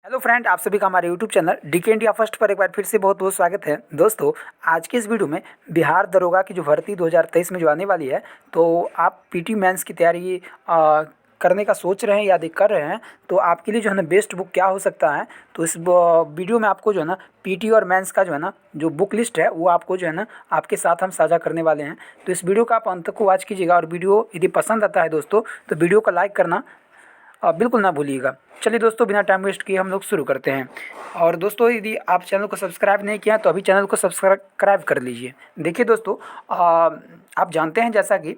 Hello friend, आप सभी का हमारे YouTube channel DK India First पर एक बार फिर से बहुत बहुत स्वागत है। दोस्तों, आज के इस वीडियो में बिहार दरोगा की जो भर्ती 2023 में जो आने वाली है, तो आप पीटी मेंस की तैयारी करने का सोच रहे हैं या देख कर रहे हैं, तो आपके लिए जो है ना बेस्ट बुक क्या हो सकता है। तो इस वीडियो में आपको जो है ना पीटी और मेंस का जो है ना जो बुक लिस्ट है वो आपको जो है ना आपके साथ हम साझा करने वाले हैं। तो इस वीडियो का आप अंत को वॉच कीजिएगा, और वीडियो यदि पसंद आता है दोस्तों तो वीडियो को लाइक करना बिल्कुल ना भूलिएगा। चलिए दोस्तों, बिना टाइम वेस्ट किए हम लोग शुरू करते हैं। और दोस्तों, यदि आप चैनल को सब्सक्राइब नहीं किया तो अभी चैनल को सब्सक्राइब कर लीजिए। देखिए दोस्तों, आप जानते हैं जैसा कि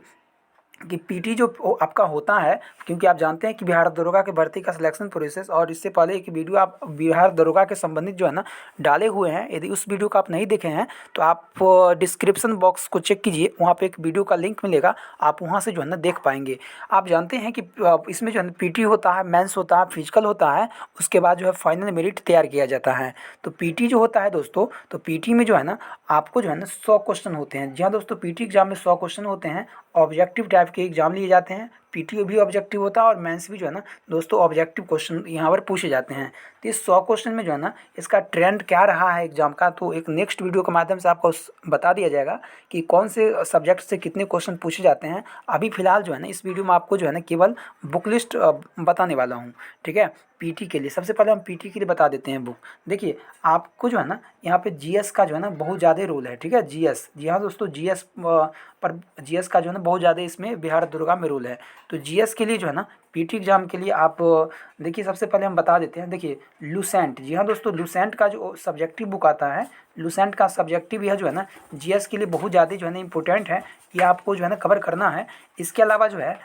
पीटी जो आपका होता है, क्योंकि आप जानते हैं कि बिहार दरोगा के भर्ती का सिलेक्शन प्रोसेस, और इससे पहले एक वीडियो आप बिहार दरोगा के संबंधित जो है ना डाले हुए हैं। यदि उस वीडियो को आप नहीं देखे हैं तो आप डिस्क्रिप्शन बॉक्स को चेक कीजिए, वहाँ पे एक वीडियो का लिंक मिलेगा, आप वहाँ से जो है ना देख पाएंगे। आप जानते हैं कि इसमें जो है पीटी होता है, मेंस होता है, फिजिकल होता है, उसके बाद जो है फाइनल मेरिट तैयार किया जाता है। तो पीटी जो होता है दोस्तों, तो पीटी में जो है ना आपको जो है ना 100 क्वेश्चन होते हैं। जी हाँ दोस्तों, पीटी एग्जाम में 100 क्वेश्चन होते हैं। ऑब्जेक्टिव टाइप के एग्जाम लिए जाते हैं। पीटी भी ऑब्जेक्टिव होता है और मेंस भी जो है ना दोस्तों ऑब्जेक्टिव क्वेश्चन यहाँ पर पूछे जाते हैं। तो इस 100 क्वेश्चन में जो है ना इसका ट्रेंड क्या रहा है एग्जाम का, तो एक नेक्स्ट वीडियो के माध्यम से आपको बता दिया जाएगा कि कौन से सब्जेक्ट से कितने क्वेश्चन पूछे जाते हैं। अभी फिलहाल जो है ना इस वीडियो में आपको जो है ना केवल बुक लिस्ट बताने वाला हूँ, ठीक है। पीटी के लिए सबसे पहले हम पीटी के लिए बता देते हैं बुक। देखिए, आपको जो है ना यहाँ पे जीएस का जो है ना बहुत ज़्यादा रोल है, ठीक है। जीएस, जी हाँ दोस्तों, जीएस पर जीएस का जो है ना बहुत ज़्यादा इसमें बिहार दुर्गा में रोल है। तो जीएस के लिए जो है ना पीटी एग्जाम के लिए आप देखिए, सबसे पहले हम बता देते हैं। देखिए, लूसेंट, जी हाँ दोस्तों, लूसेंट का जो सब्जेक्टिव बुक आता है, लूसेंट का सब्जेक्टिव यह जो है ना जीएस के लिए बहुत ज़्यादा जो है ना इंपॉर्टेंट है। ये आपको जो है ना कवर करना है। इसके अलावा जो है,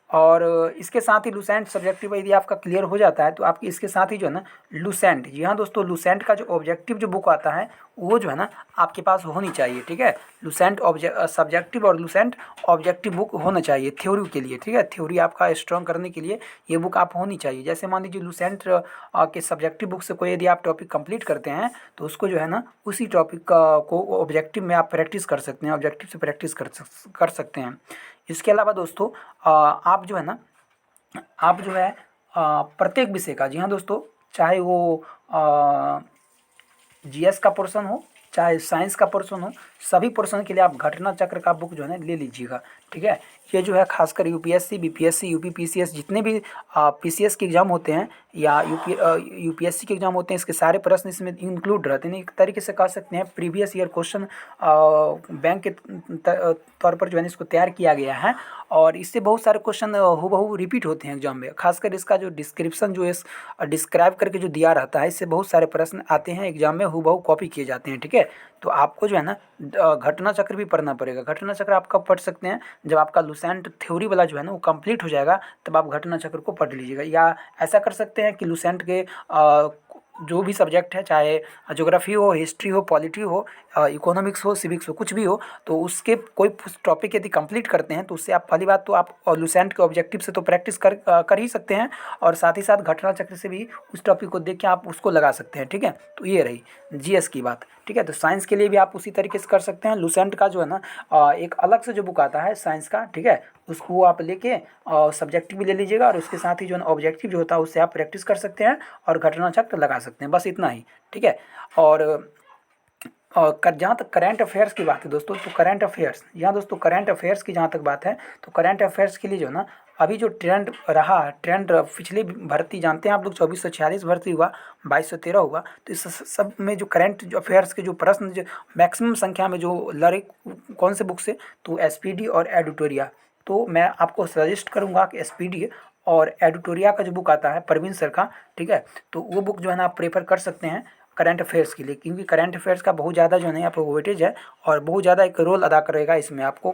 और इसके साथ ही लूसेंट सब्जेक्टिव यदि आपका क्लियर हो जाता है तो आपकी इसके साथ ही जो है ना लूसेंट, जी हाँ दोस्तों, लूसेंट का जो ऑब्जेक्टिव जो बुक आता है वो जो है ना आपके पास होनी चाहिए, ठीक है। लूसेंट सब्जेक्टिव और लूसेंट ऑब्जेक्टिव बुक होना चाहिए थ्योरी के लिए, ठीक है। थ्योरी आपका स्ट्रॉन्ग करने के लिए ये बुक आप होनी चाहिए। जैसे मान लीजिए लूसेंट के सब्जेक्टिव बुक से कोई यदि आप टॉपिक कंप्लीट करते हैं तो उसको जो है ना उसी टॉपिक को ऑब्जेक्टिव में आप प्रैक्टिस कर सकते हैं, ऑब्जेक्टिव से प्रैक्टिस कर सकते हैं। इसके अलावा दोस्तों, आप जो है ना आप जो है प्रत्येक विषय का, जी हाँ दोस्तों, चाहे वो जीएस का पोर्शन हो चाहे साइंस का पोर्शन हो, सभी पोर्शन के लिए आप घटना चक्र का बुक जो है ना ले लीजिएगा, ठीक है। ये जो है खासकर यूपीएससी, बीपीएससी, यूपी पीसीएस, जितने भी पीसीएस के एग्जाम होते हैं या यूपीएससी के एग्जाम होते हैं, इसके सारे प्रश्न इसमें इंक्लूड रहते हैं। एक तरीके से कह सकते हैं प्रीवियस ईयर क्वेश्चन बैंक के तौर पर जो है इसको तैयार किया गया है, और इससे बहुत सारे क्वेश्चन हूबहू रिपीट होते हैं एग्जाम में। खासकर इसका जो डिस्क्रिप्शन जो इस डिस्क्राइब करके जो दिया रहता है, इससे बहुत सारे प्रश्न आते हैं एग्जाम में, हूबहू कॉपी किए जाते हैं, ठीक है। तो आपको जो है ना घटना चक्र भी पढ़ना पड़ेगा। घटना चक्र आप कब पढ़ सकते हैं, जब आपका लूसेंट थ्योरी वाला जो है ना वो कंप्लीट हो जाएगा, तब आप घटना चक्र को पढ़ लीजिएगा। या ऐसा कर सकते हैं कि लूसेंट के जो भी सब्जेक्ट है, चाहे ज्योग्राफी हो, हिस्ट्री हो, पॉलिटी हो, इकोनॉमिक्स हो, सिविक्स हो, कुछ भी हो, तो उसके कोई टॉपिक यदि कंप्लीट करते हैं तो उससे आप पहली बात तो आप लूसेंट के ऑब्जेक्टिव से तो प्रैक्टिस कर ही सकते हैं, और साथ ही साथ घटना चक्र से भी उस टॉपिक को देख के आप उसको लगा सकते हैं, ठीक है। तो ये रही जीएस की बात, ठीक है। तो साइंस के लिए भी आप उसी तरीके से कर सकते हैं। लूसेंट का जो है ना एक अलग से जो बुक आता है साइंस का, ठीक है, उसको आप लेके सब्जेक्टिव भी ले लीजिएगा, और उसके साथ ही जो है ऑब्जेक्टिव जो होता है उससे आप प्रैक्टिस कर सकते हैं और घटना चक्र लगा सकते हैं। बस इतना ही, ठीक है। और जहाँ तक करंट अफेयर्स की बात है दोस्तों, तो करंट अफेयर्स, यहाँ दोस्तों करंट अफेयर्स की जहाँ तक बात है, तो करंट अफेयर्स के लिए जो है ना अभी जो ट्रेंड रहा, ट्रेंड पिछली भर्ती जानते हैं आप लोग, 2446 भर्ती हुआ, 2213 हुआ, तो इस सब में जो करंट जो अफेयर्स के जो प्रश्न जो मैक्सिमम संख्या में जो लड़े कौन से बुक से, तो एसपीडी और एडिटोरिया। तो मैं आपको सजेस्ट करूँगा कि एसपीडी और एडिटोरिया का जो बुक आता है प्रवीण सर का, ठीक है, तो वो बुक जो है ना आप प्रेफर कर सकते हैं करंट अफेयर्स के लिए, क्योंकि करंट अफेयर्स का बहुत ज़्यादा जो है ना यहाँ पर वेटेज है, और बहुत ज़्यादा एक रोल अदा करेगा इसमें आपको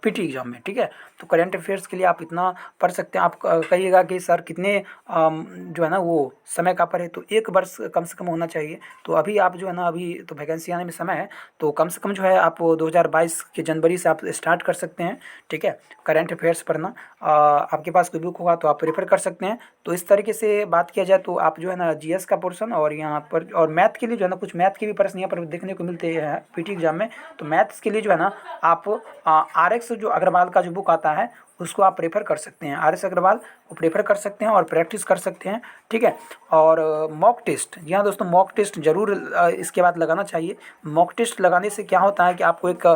पीटी एग्जाम में, ठीक है। तो करंट अफेयर्स के लिए आप इतना पढ़ सकते हैं। आप कहिएगा कि सर कितने जो है ना वो समय का पढ़े, तो 1 वर्ष कम से कम होना चाहिए। तो अभी आप जो है ना, अभी तो वैकेंसी आने में समय है, तो कम से कम जो है आप 2022 के जनवरी से आप स्टार्ट कर सकते हैं, ठीक है, करंट अफेयर्स पढ़ना। आपके पास कोई बुक होगा तो आप प्रेफर कर सकते हैं। तो इस तरीके से बात किया जाए तो आप जो है ना जीएस का पोर्शन, और यहाँ पर और मैथ के लिए जो है ना कुछ मैथ के भी प्रश्न यहाँ पर देखने को मिलते हैं पीटी एग्जाम में। तो मैथ्स के लिए जो है ना आप आरएक्स जो अग्रवाल का जो बुक आता है उसको आप प्रेफर कर सकते हैं, आर एस अग्रवाल को प्रेफर कर सकते हैं और प्रैक्टिस कर सकते हैं। ठीक है। और मॉक टेस्ट, जी हाँ दोस्तों, मॉक टेस्ट जरूर इसके बाद लगाना चाहिए। मॉक टेस्ट लगाने से क्या होता है कि आपको एक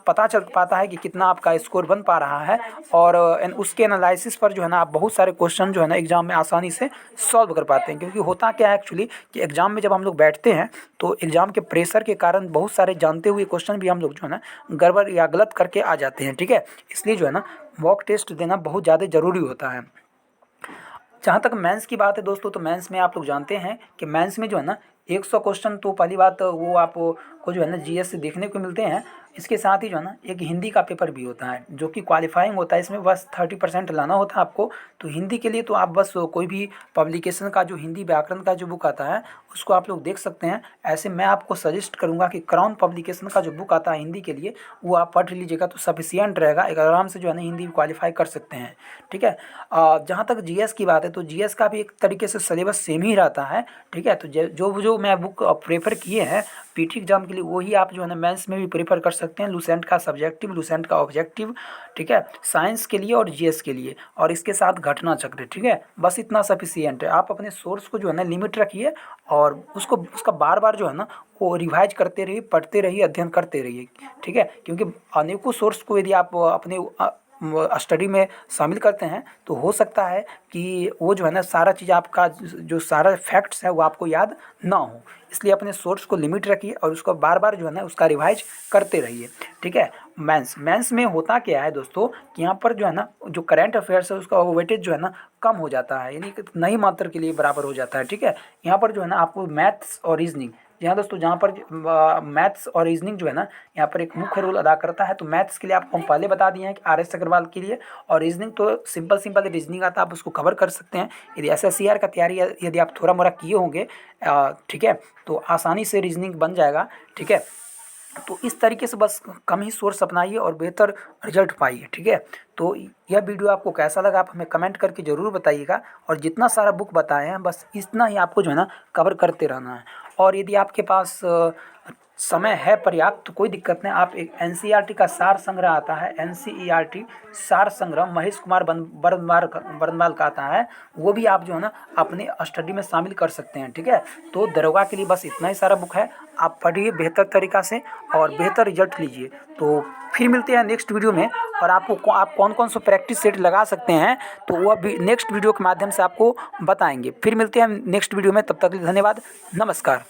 पता चल पाता है कि कितना आपका स्कोर बन पा रहा है, और उसके एनालिसिस पर जो है ना आप बहुत सारे क्वेश्चन जो है ना एग्जाम में आसानी से सॉल्व कर पाते हैं। क्योंकि होता क्या है एक्चुअली कि एग्जाम में जब हम लोग बैठते हैं तो एग्जाम के प्रेशर के कारण बहुत सारे जानते हुए क्वेश्चन भी हम लोग जो है ना गड़बड़ या गलत करके आ जाते हैं। ठीक है, इसलिए जो है ना मॉक टेस्ट देना बहुत ज़्यादा ज़रूरी होता है। जहाँ तक मेंस की बात है दोस्तों, तो मेंस में आप लोग जानते हैं कि मेंस में जो है ना 100 क्वेश्चन तो पहली बात वो आपको जो है ना जीएस से देखने को मिलते हैं। इसके साथ ही जो है ना एक हिंदी का पेपर भी होता है जो कि क्वालिफाइंग होता है, इसमें बस 30% लाना होता है आपको। तो हिंदी के लिए तो आप बस कोई भी पब्लिकेशन का जो हिंदी व्याकरण का जो बुक आता है उसको आप लोग देख सकते हैं। ऐसे मैं आपको सजेस्ट करूँगा कि क्राउन पब्लिकेशन का जो बुक आता है हिंदी के लिए वो आप पढ़ लीजिएगा तो सफिशियंट रहेगा, एक आराम से जो है ना हिंदी क्वालिफाई कर सकते हैं। ठीक है। जहाँ तक जीएस की बात है तो जीएस का भी एक तरीके से सिलेबस सेम ही रहता है। ठीक है। तो जो मैं बुक प्रेफर किए हैं पीटी एग्जाम के लिए वही आप जो है ना मेंस में भी प्रेफर कर सकते हैं। लूसेंट का सब्जेक्टिव, लूसेंट का ऑब्जेक्टिव, ठीक है, साइंस के लिए और जीएस के लिए, और इसके साथ घटना चक्र। ठीक है, बस इतना सफिशियंट है। आप अपने सोर्स को जो है ना लिमिट रखिए और उसका बार बार जो है ना वो रिवाइज करते रहिए, पढ़ते रहिए, अध्ययन करते रहिए। ठीक है, क्योंकि अनेकों सोर्स को यदि आप अपने स्टडी में शामिल करते हैं तो हो सकता है कि वो जो है ना सारा चीज़ आपका जो सारा फैक्ट्स है वो आपको याद ना हो। इसलिए अपने सोर्स को लिमिट रखिए और उसको बार बार जो है ना उसका रिवाइज करते रहिए। ठीक है। मेंस में होता क्या है दोस्तों कि यहाँ पर जो है ना जो करंट अफेयर्स है उसका वेटेज जो है ना कम हो जाता है, यानी कि नई मात्रा के लिए बराबर हो जाता है। ठीक है। यहाँ पर जो है ना आपको मैथ्स और रीजनिंग, यहाँ दोस्तों जहाँ पर मैथ्स और रीजनिंग जो है ना यहाँ पर एक मुख्य रोल अदा करता है। तो मैथ्स के लिए आपको हम पहले बता दिए हैं कि आर एस अग्रवाल के लिए, और रीजनिंग तो सिंपल रीजनिंग आता है, आप उसको कवर कर सकते हैं। यदि SSCR का तैयारी यदि आप थोड़ा मोड़ा किए होंगे, ठीक है, तो आसानी से रीजनिंग बन जाएगा। ठीक है। तो इस तरीके से बस कम ही सोर्स अपनाइए और बेहतर रिजल्ट पाइए। ठीक है। तो यह वीडियो आपको कैसा लगा आप हमें कमेंट करके ज़रूर बताइएगा, और जितना सारा बुक बताए हैं बस इतना ही आपको जो है ना कवर करते रहना है। और यदि आपके पास समय है पर्याप्त तो कोई दिक्कत नहीं, आप एक NCERT का सार संग्रह आता है, NCERT सार संग्रह महेश कुमार बरनवाल का आता है, वो भी आप जो है ना अपने स्टडी में शामिल कर सकते हैं। ठीक है। तो दरोगा के लिए बस इतना ही सारा बुक है, आप पढ़िए बेहतर तरीक़ा से और बेहतर रिजल्ट लीजिए। तो फिर मिलते हैं नेक्स्ट वीडियो में, और आप कौन कौन सा प्रैक्टिस सेट लगा सकते हैं तो वह भी नेक्स्ट वीडियो के माध्यम से आपको बताएंगे। फिर मिलते हैं नेक्स्ट वीडियो में, तब तक के लिए धन्यवाद, नमस्कार।